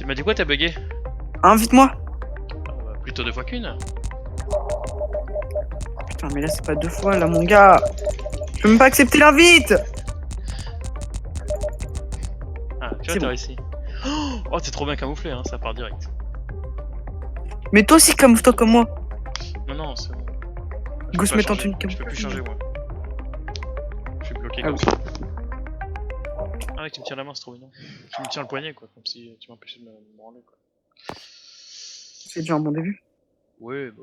Tu m'as dit quoi, t'as bugué? Invite-moi. Plutôt 2 fois qu'une. Putain, mais là, c'est pas 2 fois, là, mon gars. Je peux même pas accepter l'invite. Ah, tu vois, C'est t'as bon. réussi. Oh, t'es trop bien camouflé, hein, ça part direct. Mais toi aussi, camoufle-toi comme moi. Non, non, c'est bon. Je Go peux se pas mettre en changer. tenue Je peux plus changer, moi. Je suis bloqué Ah comme oui. ça. Ah, mec, tu me tiens la main, c'est trop mignon. Tu me tiens le poignet, quoi, comme si tu m'empêchais de me branler, quoi. C'est déjà un bon début. Ouais, bah.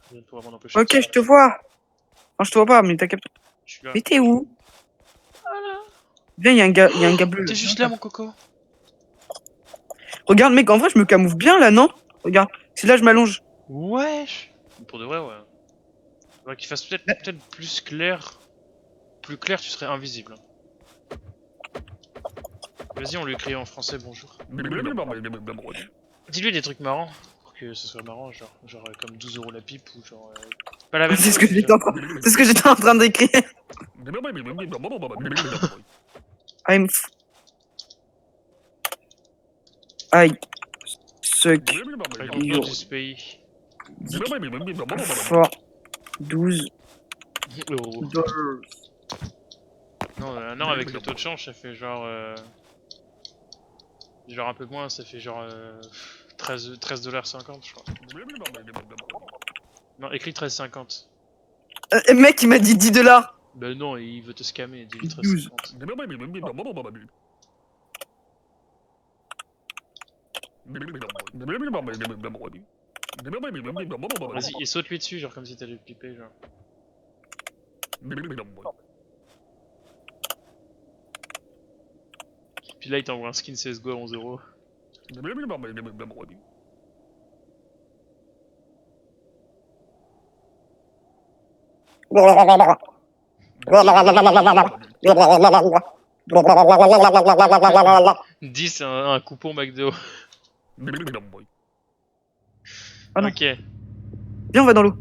Je viens de pouvoir m'en empêcher. Ok, je te vois. Enfin, je te vois pas, mais t'as capté. Je suis là. Mais t'es où? Voilà. Viens, il y a un gars bleu. Là. T'es juste là, mon coco. Regarde, mec, en vrai, je me camoufle bien là, non? Regarde, c'est là, je m'allonge. Wesh. Pour de vrai, ouais. Faudrait qu'il fasse peut-être plus clair. Plus clair, tu serais invisible. Vas-y, on lui écrit en français bonjour. Dis-lui des trucs marrants. Pour que ce soit marrant, genre comme 12 € la pipe ou genre. Pas la même C'est chose. ce que j'étais en train... C'est ce que j'étais en train d'écrire. I'm f... I suck I don't know this pays. for 12 Oh. dollars. Non, avec le taux de change, ça fait genre. Genre un peu moins, ça fait genre 13,50 $, je crois. Non, écrit 13,50. Mec, il m'a dit 10 dollars. Ben non, il veut te scammer, dis-lui 12. 13,50. Vas-y, et saute lui dessus, genre comme si t'allais le piper, genre. Puis là, il t'envoie un skin CSGO à 11 €. Dis c'est un coupon McDo. Ah non. Ok. Viens, on va dans l'eau.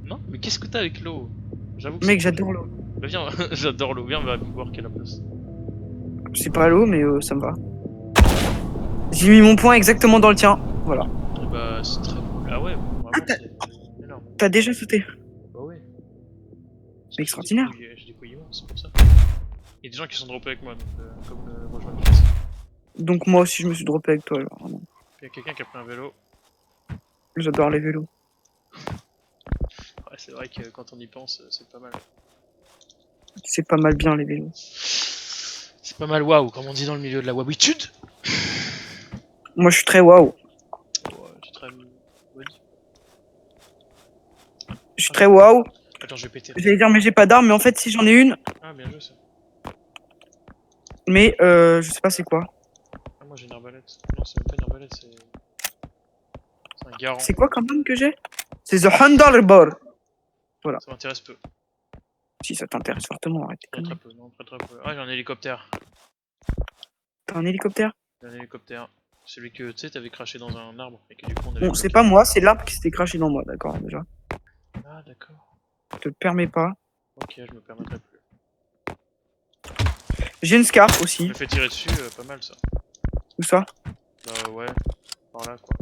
Non, mais qu'est-ce que t'as avec l'eau? J'avoue que Mec, c'est. j'adore l'eau. Bah viens, j'adore l'eau, viens, on va boire qu'à la place. C'est pas l'eau, mais ça me va. J'ai mis mon point exactement dans le tien. Voilà. Et bah, c'est très cool. Ah ouais, vraiment, c'est énorme. T'as déjà sauté. Bah ouais. C'est extraordinaire. J'ai des couilles immenses, c'est pour ça. Il y a des gens qui sont droppés avec moi, donc comme rejoindre Jess. Donc moi aussi, je me suis droppé avec toi. Genre. Il y a quelqu'un qui a pris un vélo. J'adore les vélos. Ouais, c'est vrai que quand on y pense, c'est pas mal. C'est pas mal bien les vélos. C'est pas mal waouh, comme on dit dans le milieu de la wabitude. Moi, je suis très waouh. Ouais, tu te Je suis très waouh. Attends, je vais péter. J'allais dire, mais j'ai pas d'arme, mais en fait, si j'en ai une. Ah, bien joué ça. Mais je sais pas c'est quoi. Ah, moi j'ai une arbalète. Non, c'est même pas une arbalète, c'est un garant. C'est quoi comme arme que j'ai? C'est The Thunderbolt. Voilà. Ça m'intéresse peu. Si ça t'intéresse fortement, arrête. Très très peu, non, très très peu. Ah, j'ai un hélicoptère. T'as un hélicoptère? J'ai un hélicoptère. Celui que tu sais, t'avais craché dans un arbre et que du coup on avait. Bon, c'est pas moi, c'est l'arbre qui s'était craché dans moi, d'accord, déjà. Ah, d'accord. Je te le permets pas. Ok, je me permettrai plus. J'ai une scarpe Je aussi. me fais tirer dessus, pas mal ça. Où ça? Bah ouais, par là quoi.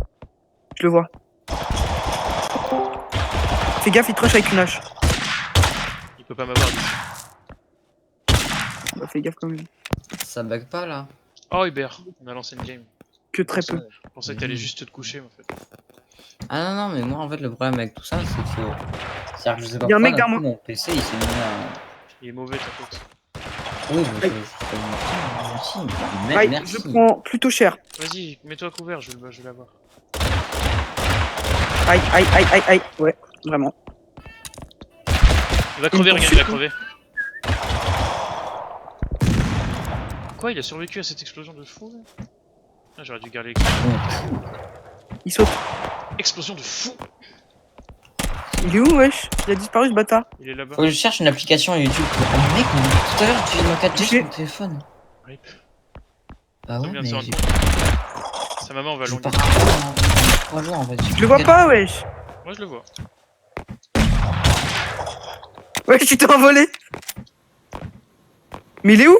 Je le vois. Fais gaffe, il te rush avec une hache. Il peut pas m'avoir dit. Bah, fais gaffe quand même. Ça bug pas là? Oh, Hubert, on a lancé une game. Que très peu. Je pensais que t'allais juste te coucher en fait. Ah non, non, mais moi en fait le problème avec tout ça c'est que. C'est-à-dire que je sais pas Y a un pourquoi mec d'un derrière coup, moi. mon PC il s'est mis à. Il est mauvais ta faute. Oui, mais Aïe. merci. Aïe, Merci. je prends plutôt cher. Vas-y, mets-toi à couvert, je vais l'avoir. Aïe, aïe, aïe, aïe, aïe. Ouais, vraiment. Il va crever, Une regarde, il va poursuite. crever. Quoi, il a survécu à cette explosion de fou là? Ah, j'aurais dû garder Il saute. explosion de fou. Il est où, wesh? Il a disparu ce bâtard. Il est là-bas. Faut que je cherche une application YouTube. Ah, mec, mais tout à l'heure tu viens de me 4G J'ai- sur mon téléphone. Rip. Bah ouais, vient de mais se rendre j'ai Sa maman va j'ai longue. pas en 3 jours en fait. Je le vois pas, wesh. Moi je le vois. Wesh, tu t'es envolé. Mais il est où?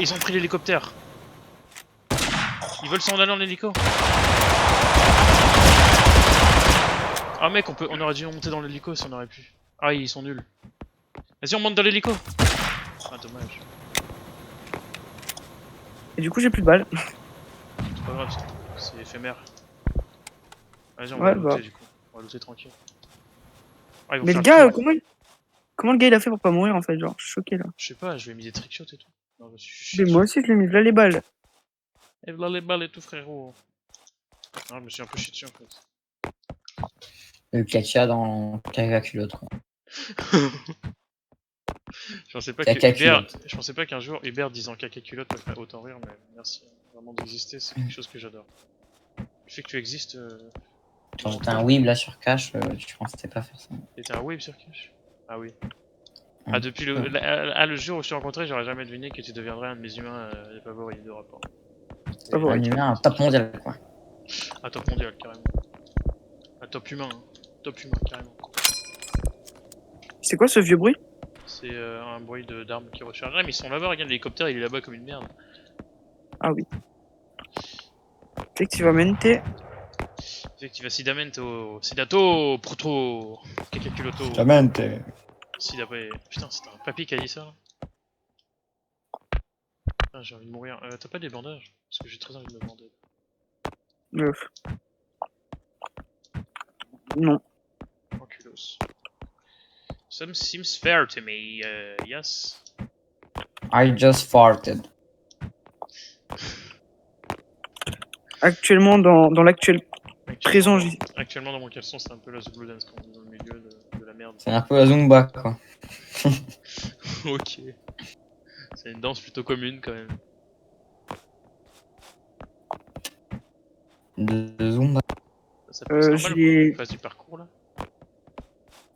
Ils ont pris l'hélicoptère. Ils veulent s'en aller en hélico. Ah mec, on aurait dû monter dans l'hélico si on aurait pu. Ah, ils sont nuls. Vas-y, on monte dans l'hélico. Ah, dommage. Et du coup, j'ai plus de balles. C'est pas grave, c'est éphémère. Vas-y, on Ouais, va looter bah. du coup. On va looter tranquille. Ah, ils vont Mais faire le gars, tour. comment le gars il a fait pour pas mourir en fait? Genre, je suis choqué là. Je sais pas, je lui ai mis des trickshots et tout. Non, je me suis Mais chié moi dessus. aussi, je l'ai mis là les balles. Et voilà les balles et tout, frérot. Non, je me suis un peu chié dessus en fait. Le caca dans caca culotte, quoi. Je pensais pas Caca que Hubert, culotte. je pensais pas qu'un jour Hubert disant caca culotte me ferait autant rire, mais merci vraiment d'exister, c'est quelque chose que j'adore. Le fait que tu existes, Quand j'étais un weeb là sur cash, je pensais pas faire ça. t'étais un web sur Cash. Ah oui. Ouais. Ah depuis le jour où je t'ai rencontré, j'aurais jamais deviné que tu deviendrais un de mes humains favoris de rapport. Pas vrai. Un humain, un top mondial, quoi. Un top mondial carrément. Un top humain, hein. Top humain carrément. C'est quoi ce vieux bruit? C'est un bruit d'armes qui rechargent. Ah mais ils sont là-bas, regarde l'hélicoptère, il est là-bas comme une merde. Ah oui. Effectivement. Effectivamente, Sidato, Proto, Kakakuloto. Sidape. Putain, c'est un papy qui a dit ça. Là. Putain, j'ai envie de mourir. T'as pas des bandages? Parce que j'ai très envie de me bander. Non. Enculos. Some seems fair to me, yes. I just farted. Actuellement, dans l'actuel présent, j'y. Actuellement dans mon caleçon, c'est un peu la Zulu Dance quand on est dans le milieu de la merde. C'est un peu la Zumba, quoi. Ok. C'est une danse plutôt commune quand même. De Zumba. Ça peut être normal j'ai- qu'on fasse du parcours là.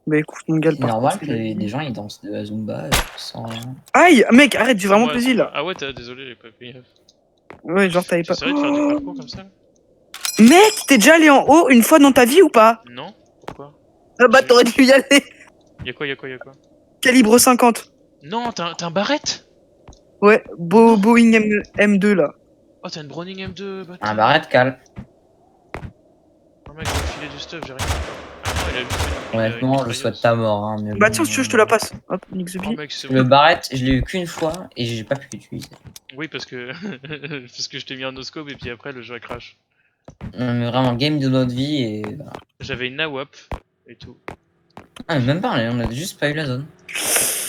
Bah écoute, mon gars, le C'est parcours, normal c'est que la vie. des gens ils dansent de la Zumba sans. Aïe, mec, arrête, j'ai C'est vraiment moi, plaisir c'est là. moi. Ah ouais, désolé, j'ai pas fait gaffe. Ouais, genre t'avais Tu pas. essaierais de faire du Oh parcours comme ça? Mec, t'es déjà allé en haut une fois dans ta vie ou pas? Non? Pourquoi? Ah bah t'aurais dû y aller. Y'a quoi? Calibre 50. Non, t'as un Barrett? Ouais, Boeing M2 là. Oh, t'as une Browning M2, bâtard. Un barrette cal. Oh mec, j'ai filé du stuff, j'ai rien. Ah non, il a juste une Honnêtement, je mitrailleuse. souhaite ta mort. Hein, mais Bah bon, tiens, si tu veux, je te la passe. Hop, Nick the Oh Bee. mec, c'est Le bon. barrette, je l'ai eu qu'une fois et j'ai pas pu l'utiliser. Oui, parce que parce que je t'ai mis un no-scope et puis après le jeu a crash. Non, mais vraiment, game de notre vie et voilà. J'avais une NAWAP et tout. Ah, mais même pas, on a juste pas eu la zone.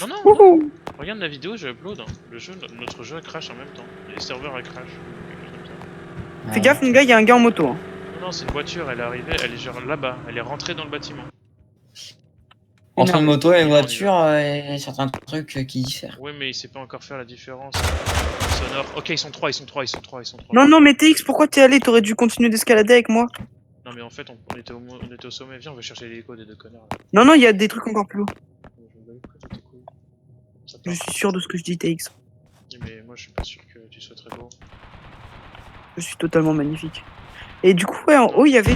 Non, non, Wouhou. regarde la vidéo, je upload. Hein. Le jeu, notre jeu a crash en même temps. Les serveurs a crash. Quelque chose comme ça. Fais gaffe, mon gars, il y a un gars en moto. Hein. Non, c'est une voiture, elle est arrivée, elle est genre là-bas, elle est rentrée dans le bâtiment. Entre une Énervé. moto et une Non, on y voiture, il y a certains trucs qui diffèrent. Oui, mais il sait pas encore faire la différence sonore. Ok, ils sont trois. Non, non, mais TX, pourquoi t'es allé? T'aurais dû continuer d'escalader avec moi. Non, mais en fait, on était au sommet. Viens, on va chercher l'écho des deux connards. Là. Non, non, il y a des trucs encore plus haut. Je me bats les couilles de tes couilles. Ça Je part. suis sûr de ce que je dis, TX. Mais moi, je suis pas sûr que tu sois très beau. Je suis totalement magnifique. Et du coup, ouais, en haut, il y avait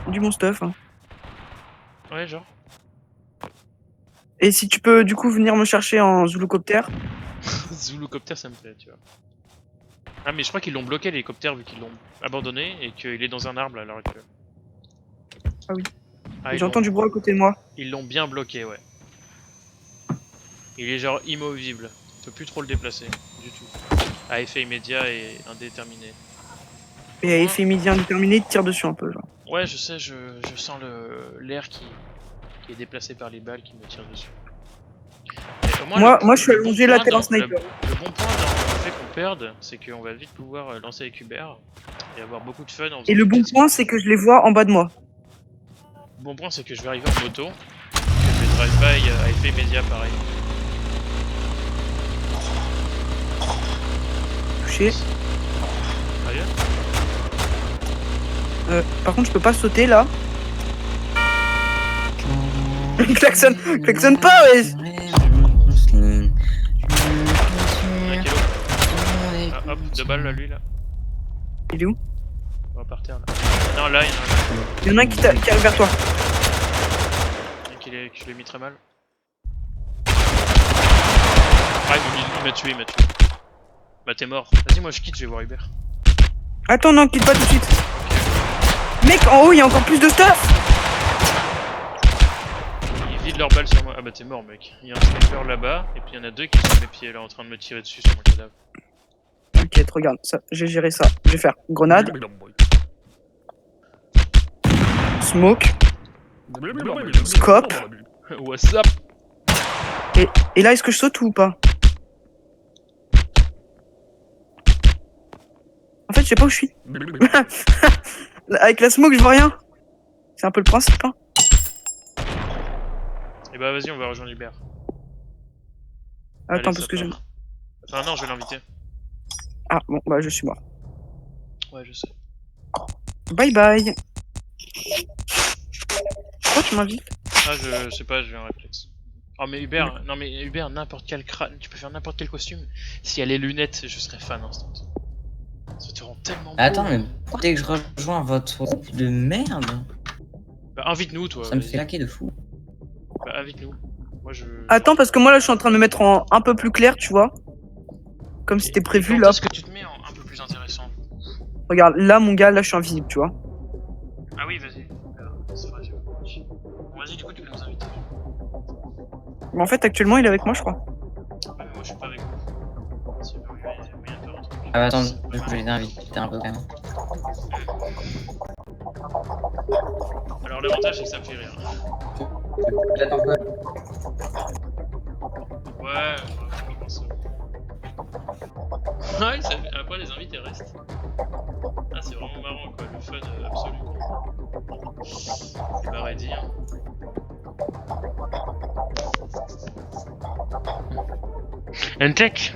du bon stuff. Hein. Ouais, genre. Et si tu peux, du coup, venir me chercher en Zulocopter. Zulocopter, ça me plaît, tu vois. Ah, mais je crois qu'ils l'ont bloqué l'hélicoptère vu qu'ils l'ont abandonné et qu'il est dans un arbre là, à l'heure actuelle. Ah oui. Ah, ils J'entends du bruit à côté de moi. Ils l'ont bien bloqué, ouais. Il est genre immovible. On peut plus trop le déplacer, du tout. À effet immédiat et indéterminé. Et à effet midi indéterminé, il te tire dessus un peu. Genre. Ouais, je sais, je sens l'air qui est déplacé par les balles qui me tirent dessus. Et au moins, Moi, je suis le bon allongé point latéral dans- sniper. Le bon point dans le fait qu'on perde, c'est qu'on va vite pouvoir lancer avec Hubert et avoir beaucoup de fun en faisant Et le des bon petites point, c'est que je les vois en bas de moi. Le bon point, c'est que je vais arriver en moto. Et je vais drive-by à effet immédiat pareil. Touché. Sérieux? Par contre, je peux pas sauter là. Klaxonne pas, ouais. Un kilo. Ah, hop, 2 balles là, lui là. Il est où? On va partir là. Non, là, il y en a un. Il y en a un qui arrive vers toi. Que je l'ai mis très mal. Ah, il m'a tué, Bah, t'es mort. Vas-y, moi je quitte, je vais voir Hubert. Attends, non, quitte pas tout de suite. Mec, en haut, il y a encore plus de stuff. Ils vident leurs balles sur moi. Ah bah t'es mort mec. Il y a un sniper là-bas, et puis il y en a deux qui sont à mes pieds là en train de me tirer dessus sur mon cadavre. Ok, regarde, ça, j'ai géré ça. Je vais faire grenade, smoke, scope. What's up? Et là, est-ce que je saute ou pas? En fait, je sais pas où je suis. Avec la smoke, je vois rien. C'est un peu le principe, hein. Et bah vas-y, on va rejoindre Hubert. Attends, Allez, parce ça que j'ai... part. Enfin non, je vais l'inviter. Ah, bon, bah, je suis mort. Ouais, je sais. Bye bye. Pourquoi tu m'invites? Ah, je sais pas, j'ai un réflexe. Oh mais Hubert, non mais Hubert, n'importe quel crâne, tu peux faire n'importe quel costume. Si elle a les lunettes, je serais fan instant. Ça te rend tellement beau. Attends, mais dès que je rejoins votre groupe de merde, Bah invite-nous toi. ça me vas-y. fait laquer de fou. Bah invite-nous. Moi je... Attends, parce que moi, là, je suis en train de me mettre en un peu plus clair, tu vois. Comme c'était prévu, Quand là. est-ce que tu te mets en un peu plus intéressant? Regarde, là, mon gars, là, je suis invisible, tu vois. Ah oui, vas-y. C'est vrai, bon, vas-y, du coup tu peux nous inviter. Mais en fait, actuellement, il est avec moi, je crois. Ouais, mais moi je suis pas avec vous. Si, bah, oui, il y a moyen de faire un truc. Ah bah attends, du coup je les invite un peu quand même. Alors l'avantage c'est que ça me fait rire. Peut-être un peu. Ouais, franchement c'est bon. Ouais, après les invités restent. Ah c'est vraiment marrant quoi, le fun absolu. C'est pas à dire. Ntech,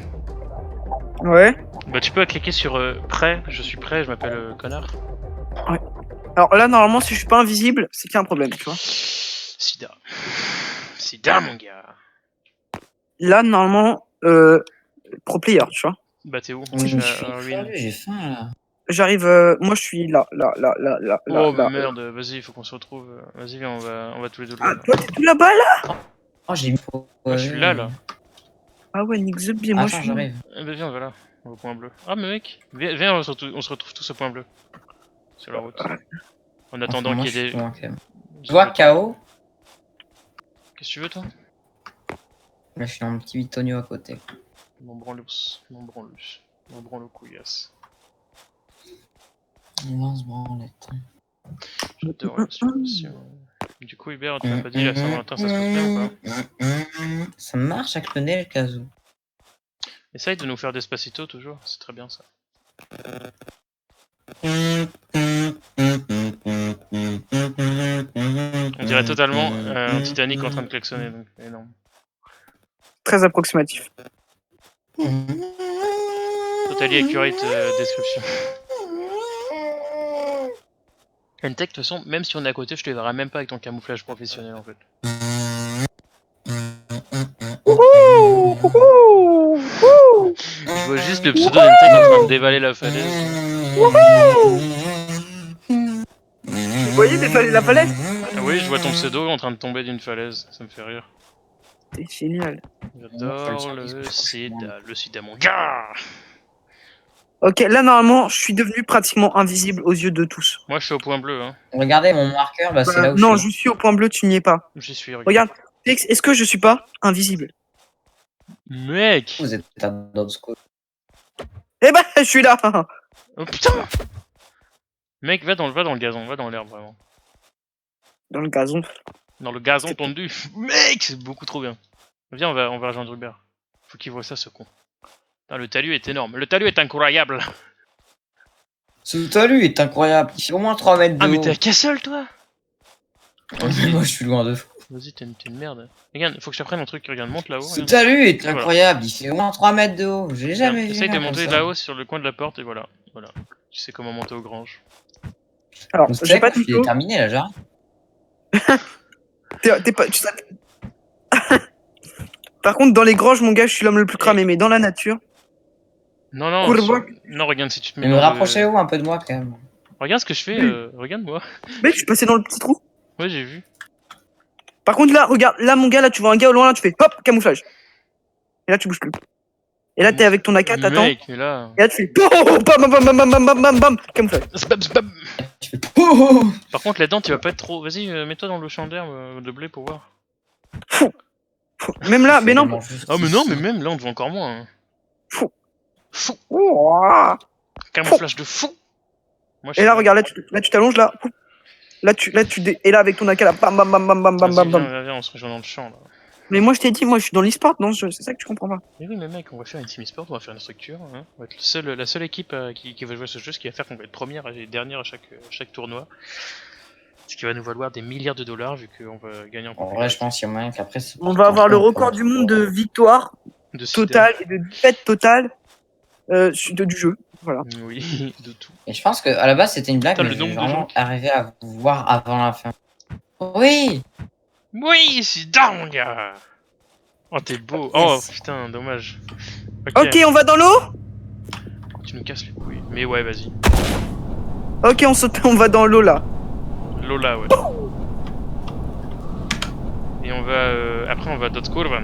Ouais. bah tu peux cliquer sur prêt, je suis prêt, je m'appelle connard. Alors là, normalement, si je suis pas invisible, c'est qu'il y a un problème, tu vois. Sida. Sida mon gars. Là, normalement, pro player, tu vois. Bah t'es où? Oui, Je je suis suis à ruine. j'ai faim là. J'arrive, moi, je suis là, Oh là. merde, vas-y, il faut qu'on se retrouve. Vas-y, viens, on va tous les deux Ah, là. toi, t'es tout là-bas, là? Oh, j'ai mis. Moi je suis là. Ah ouais, Nick the Bee, moi, je Attends, suis là. j'arrive. Eh bah viens, voilà, au point bleu. Ah mais mec, viens, on se retrouve tous au point bleu. Sur la route. En attendant Enfin, moi, qu'il y je ait suis des... loin, quand même. Tu vois KO? Qu'est-ce que tu veux toi? Là, je suis un petit bitonio à côté. Mon branlous, mon couillasse. Lance branlette. J'adore la situation. Du coup Hubert, tu m'as pas dit la Saint-Valentin ça se passe bien ou pas? Ça marche avec le nez le casou. Essaye de nous faire Despacito toujours, c'est très bien ça. On dirait totalement un Titanic en train de klaxonner, donc énorme. Très approximatif. Totally accurate description. Ntech, de toute façon, même si on est à côté, je te verrai même pas avec ton camouflage professionnel en fait. Je vois juste le pseudo d'Ntech en train de dévaler la falaise. Vous voyez dévaler la falaise? Ah oui, je vois ton pseudo en train de tomber d'une falaise, ça me fait rire. C'est génial. J'adore le sida mon gars. Ok, là, normalement, je suis devenu pratiquement invisible aux yeux de tous. Moi je suis au point bleu, hein. Regardez mon marqueur, bah, c'est là où non, je suis. je suis au point bleu, tu n'y es pas. J'y suis, Regarde, est-ce que je suis pas invisible? Mec. Vous êtes à d'autres scores. Eh ben, je suis là. Oh putain. Mec, va dans le gazon, va dans l'herbe vraiment. Dans le gazon. Dans le gazon tondu. Mec, c'est beaucoup trop bien. Viens, on va rejoindre Hubert. Faut qu'il voit ça, ce con. Putain, le talus est énorme. Le talus est incroyable. Ce talus est incroyable. Il fait au moins 3 mètres de Ah, mais haut. t'es à Castle, toi? Moi, je suis loin de fou. Vas-y, t'es une merde. Regarde, faut que je t'apprenne un truc. Regarde, monte là-haut. Ce regarde. talus est Voilà. incroyable. Il fait au moins 3 mètres de haut. J'ai jamais vu. Essaye de un monter comme ça. là-haut sur le coin de la porte et voilà. Voilà. Tu sais comment monter aux granges. Alors, Donc, j'ai pas de je suis mytho. terminé là, j'arrive. T'es pas. Par contre, dans les granges, mon gars, je suis l'homme le plus cramé, mais dans la nature. Non, non, Courbe. non, regarde si tu te mets Mais me dans rapprochez où un peu de moi quand même. Regarde ce que je fais, regarde-moi. Mec, je suis passé dans le petit trou. Ouais, j'ai vu. Par contre, là, regarde, là, mon gars, là, tu vois un gars au loin, là, tu fais hop, camouflage. Et là, tu bouges plus. Et là, t'es avec ton AK, t'attends. Mec, mais là. Et là, tu fais. Bam, bam, bam, bam, bam, bam, bam, bam. Camouflage. Zbam, zbam. Tu fais oh Par contre, là-dedans, tu vas pas être trop. Vas-y, mets-toi dans le champ d'herbe de blé pour voir. Même là, mais non. Ah, mais non, mais même là, on te voit encore moins. Hein. Fou. Fou. Ouah. Camouflage de fou. Moi, Et là, regarde, là, tu t'allonges là. Et là, avec ton AK, là, bam, bam, bam, bam, bam, bam, bam, Viens, bam. viens, viens, on se rejoint dans le champ là. Mais moi, je t'ai dit, moi, je suis dans l'e-sport, non? C'est ça que tu comprends pas. Mais oui, mais mec, on va faire une team e-sport, on va faire une structure. Hein. On va être la seule équipe qui va jouer à ce jeu, ce qui va faire qu'on va être première et dernière à chaque tournoi. Ce qui va nous valoir des milliards de dollars vu qu'on va gagner en En vrai, je pense qu'il y a moyen qu'après. On va avoir le record du monde de victoire de totale et de défaite totale du jeu. Voilà. Oui, de tout. Et je pense qu'à la base, c'était une blague, Putain, mais le je vais nombre de vraiment gens arriver à vous voir avant la fin. Oui. Oui, c'est dingue. Oh, t'es beau. Yes. Oh, putain, dommage. Ok, on va dans l'eau? Tu nous casses les couilles. Mais ouais, vas-y. Ok, on va dans l'eau là. Lola, ouais. Et on va... après, on va à Dotkurvan.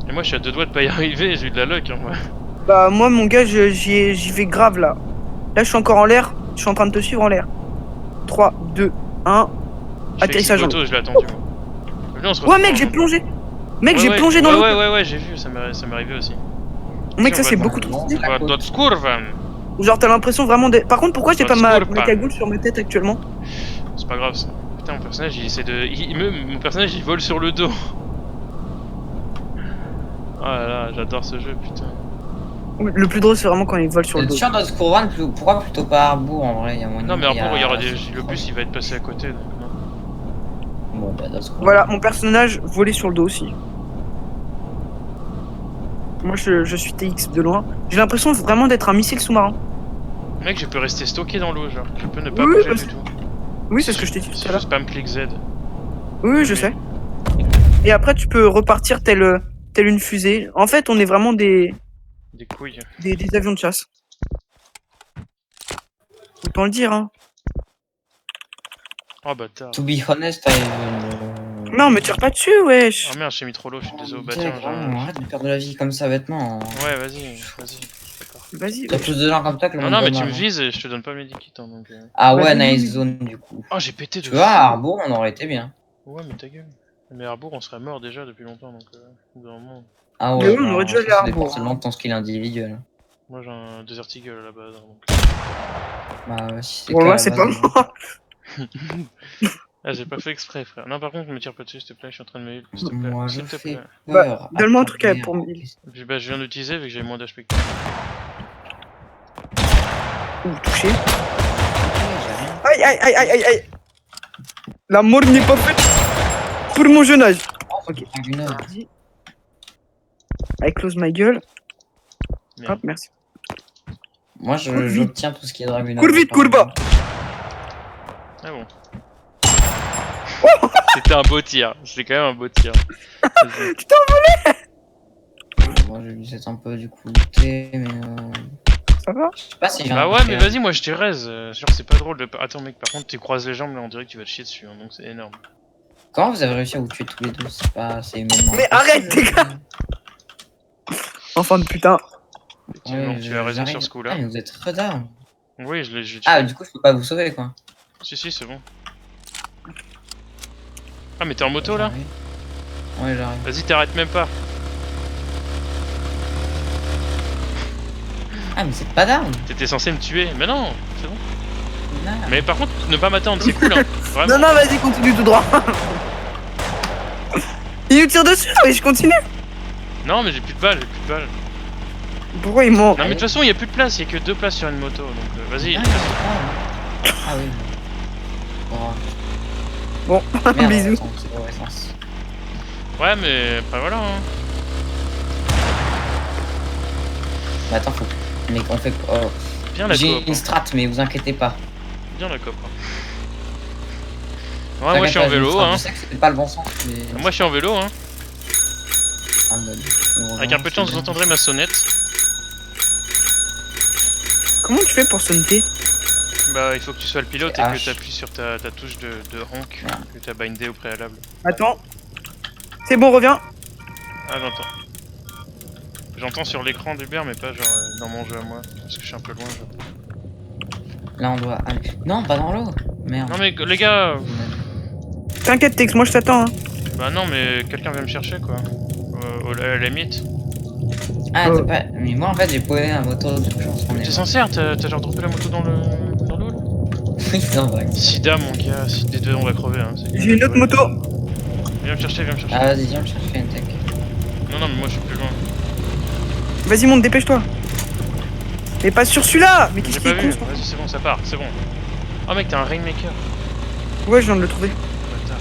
Et moi, je suis à 2 doigts de pas y arriver, j'ai eu de la luck, hein, moi. Bah, moi, mon gars, j'y vais grave là. Là, je suis encore en l'air. Je suis en train de te suivre en l'air. 3, 2, 1. Atterrissage en l'eau. Je l'ai attendu, moi. Viens, on se Ouais, retrouve mec, en- j'ai plongé. Mec, Ouais, j'ai ouais, plongé dans l'eau. Ouais, j'ai vu, ça m'est arrivé aussi. Mec, ça on c'est va- beaucoup trop stylé. On va à Dotkurvan. Genre, t'as l'impression vraiment de. Par contre, pourquoi j'ai pas ma Scourpa. cagoule sur ma tête actuellement? C'est pas grave ça. Putain, mon personnage il essaie de. Mon personnage il vole sur le dos. Oh là là, j'adore ce jeu, putain. Le plus drôle, c'est vraiment quand il vole sur le dos. Sur notre couronne, pourquoi plutôt pas Arbour en vrai? Il y a moyen. Non, mais qu'il y a- Arbour, il y aura le bus il va être passé à côté donc non. Bon, bah, dans ce couronne. Voilà, mon personnage volé sur le dos aussi. Moi, je suis TX de loin. J'ai l'impression vraiment d'être un missile sous-marin. Mec, je peux rester stocké dans l'eau, genre. Je peux ne pas Oui, bouger parce- du tout. Oui, c'est ce que je t'ai dit tout Si à je l'heure. spam clic Z. Oui, je sais. Et après, tu peux repartir telle une fusée. En fait, on est vraiment des couilles. des avions de chasse. Autant le dire, hein. Oh bâtard. To be honest, I... Non, mais tire pas dessus, wesh. Oh merde, j'ai mis trop l'eau, je suis désolé. Bah Tiens, tiens, vraiment, arrête de perdre de la vie comme ça bêtement. Ouais, vas-y. D'accord. Vas-y. T'as plus de gens comme ça que le Non, monde non, mais va tu me mal, hein. vises et je te donne pas mes medikits, hein, donc. Ah ouais, Vas-y. nice zone du coup. Oh, j'ai pété de Tu vois, fou. Arbour, on aurait été bien. Ouais, mais ta gueule. Mais Arbour, on serait mort déjà depuis longtemps, donc au bout d'un moment. Ah Mais ouais, oui, on aurait dû aller à ça dépend Arbour. seulement de ton skill individuel. Moi j'ai un Desert Eagle à la base, hein, donc. Bah ouais, si c'est Bon, qu'à là, la c'est base, pas hein. moi. Ah, j'ai pas fait exprès, frère. Non, par contre, me tire pas dessus, s'il te plaît, je suis en train de me. S'il te plaît, Moi je s'il te fais plaît. peur. Bah, donne-moi un à truc ta pour mère. me- Puis, bah, je viens d'utiliser vu que j'ai moins d'HP que toi. Ouh, touché. J'ai rien. Aïe, aïe, aïe, aïe, aïe, aïe. La mort n'est pas faite pour mon jeune âge. Ok. Une heure. Vas-y. I close my gueule. Merde. Hop, merci. Moi Cours vite. j'obtiens tout ce qui est Dragunov. Cours vite, cours bas. Ah bon. C'était un beau tir, c'était quand même un beau tir. Vas-y. Moi je lui un peu du coup looté, mais Ça va? je sais pas si j'ai Bah un ouais, truc, mais vas-y, moi je te raise. Genre, c'est pas drôle de. Attends, mec, par contre, tu croises les jambes là, on dirait que tu vas te chier dessus, hein, donc c'est énorme. Comment vous avez réussi à vous tuer tous les deux? C'est pas... c'est humainement Mais impossible. arrête, les gars. Enfin de putain. Effectivement, Ouais, tu as raison j'arrive. sur ce coup-là. Ah, mais vous êtes redard. Oui, je l'ai tué. Ah, du coup, je peux pas vous sauver quoi. Si, c'est bon. Ah, mais t'es en moto là? J'arrive. Ouais, j'arrive. Vas-y, t'arrêtes même pas. Ah, mais c'est pas down. T'étais censé me tuer. Mais non, c'est bon. Non. Mais par contre, ne pas m'attendre, c'est cool, hein. Vraiment. Non, non, vas-y, continue tout droit. Il nous tire dessus, oui, je continue. Non, mais j'ai plus de balles, Pourquoi il ment? Non, mais de toute façon, il y a plus de place, il y a que 2 places sur une moto, donc vas-y. Ah, vas-y. ah oui. Bon. Bon, Merde, bisous. attends, c'est mauvais sens. Ouais, mais après voilà, hein. Mais attends, faut. Mais on fait. Oh. Bien la J'ai coop, une hein. strat, mais vous inquiétez pas. Bien la coop. Hein. Ouais, moi je suis en T'inquiète pas, j'ai une vélo, strat. hein. Je sais que c'était pas le bon sens, mais. Moi je suis en vélo, hein. Ah, bah, Avec un peu de chance, vous entendrez ma sonnette. Comment tu fais pour sonner? Bah, il faut que tu sois le pilote C'est et H. que tu appuies sur ta touche de rank Ouais. que tu as bindé au préalable. Attends. C'est bon, reviens. Ah, j'entends. J'entends sur l'écran d'Hubert, mais pas genre dans mon jeu à moi. Parce que je suis un peu loin. Genre. Là, on doit aller. Non, pas dans l'eau. Merde. Non mais les gars, T'inquiète, Tex, moi je t'attends. Hein. bah non mais quelqu'un vient me chercher quoi. À la limite. Ah, t'as pas. Mais moi, en fait, j'ai posé la moto de chance. On est T'es censé, t'as genre droppé la moto dans l'eau là? Oui, non, vrai. Sida mon gars, si des deux on va crever hein. J'ai une autre moto. Viens me chercher, viens me chercher. Ah, vas-y, viens me chercher une tech. Non non mais moi je suis plus loin. Vas-y, monte, dépêche-toi. Mais pas sur celui-là. Mais qu'est-ce J'ai qu'il pas est vu, con, vas-y c'est bon, ça part, c'est bon. Oh mec t'as un Rainmaker. ce Ouais, je viens de le trouver. Bâtard.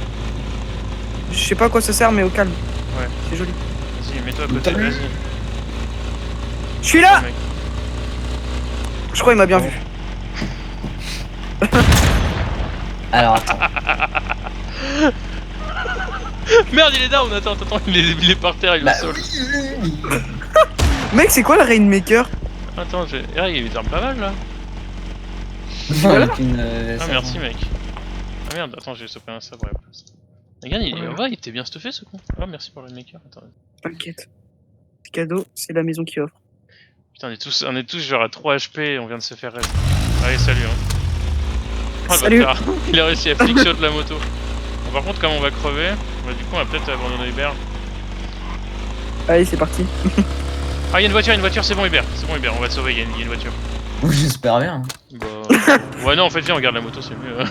Je sais pas à quoi ça sert, mais au calme. Ouais. C'est joli. Vas-y, mets-toi à côté, T'as vu? vas-y. Je suis là. Oh, mec. Je crois qu'il m'a bien vu. Alors, attends. Merde il est down, attends, il est par terre, il est Bah, au sol. Mec, c'est quoi le Rainmaker? Attends, ah, il y a des armes pas mal là. Avec une. Ah ça merci va. mec. Ah merde, attends, j'ai stoppé un sabre à la place. Regarde, il était bien stuffé ce con. Ah merci pour le Rainmaker, attends. T'inquiète. C'est cadeau, c'est la maison qui offre. Putain, on est tous genre à 3 HP et on vient de se faire reste. Allez, salut hein. Oh, le Salut. bâtard. Il a réussi à flickshot la moto. Bon, par contre, comme on va crever, bah, du coup, on va peut-être abandonner Hubert. Allez, c'est parti. Ah, il y a une voiture, c'est bon Hubert, on va te sauver, il y a une voiture. J'espère bien. Bah... ouais, non, en fait, viens, on garde la moto, c'est mieux.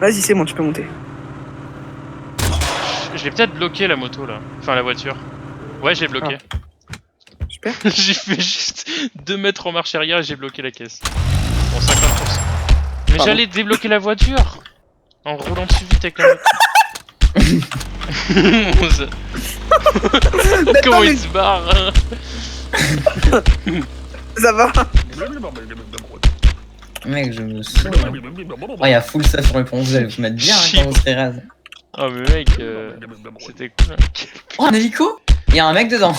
Vas-y, c'est bon, tu peux monter. Je l'ai peut-être bloqué la moto là. Enfin, la voiture. Ouais, j'ai bloqué. Super. J'ai fait juste 2 mètres en marche arrière et j'ai bloqué la caisse. Bon, 50%. Mais Pardon. j'allais débloquer la voiture en roulant dessus vite avec la moto. Comment il se barre hein. Ça va. Mec, je me saoule. Oh, y'a full ça sur le pont, vous allez vous mettre bien hein, quand vous serez rase. Oh mais mec, c'était cool. Hein. Oh, un hélico. Y'a un mec dedans.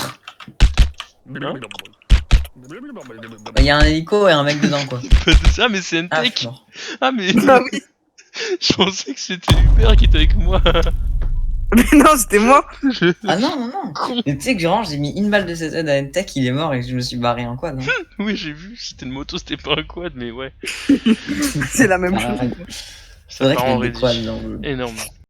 Y'a un hélico et un mec dedans, quoi. Ah mais c'est une Ah, tech. je suis mort. Ah mais Ah oui. je pensais que c'était Hubert qui était avec moi. Mais non, c'était moi. Ah non, non, non. Con. Mais tu sais que genre, j'ai mis une balle de CZ à une tech, il est mort et je me suis barré en quad. Hein. Oui j'ai vu, c'était une moto, c'était pas un quad mais ouais. C'est la même Ah, chose. ouais. Ça Faudrait part qu'il y en ait des quads rédige. dans le jeu. Énorme.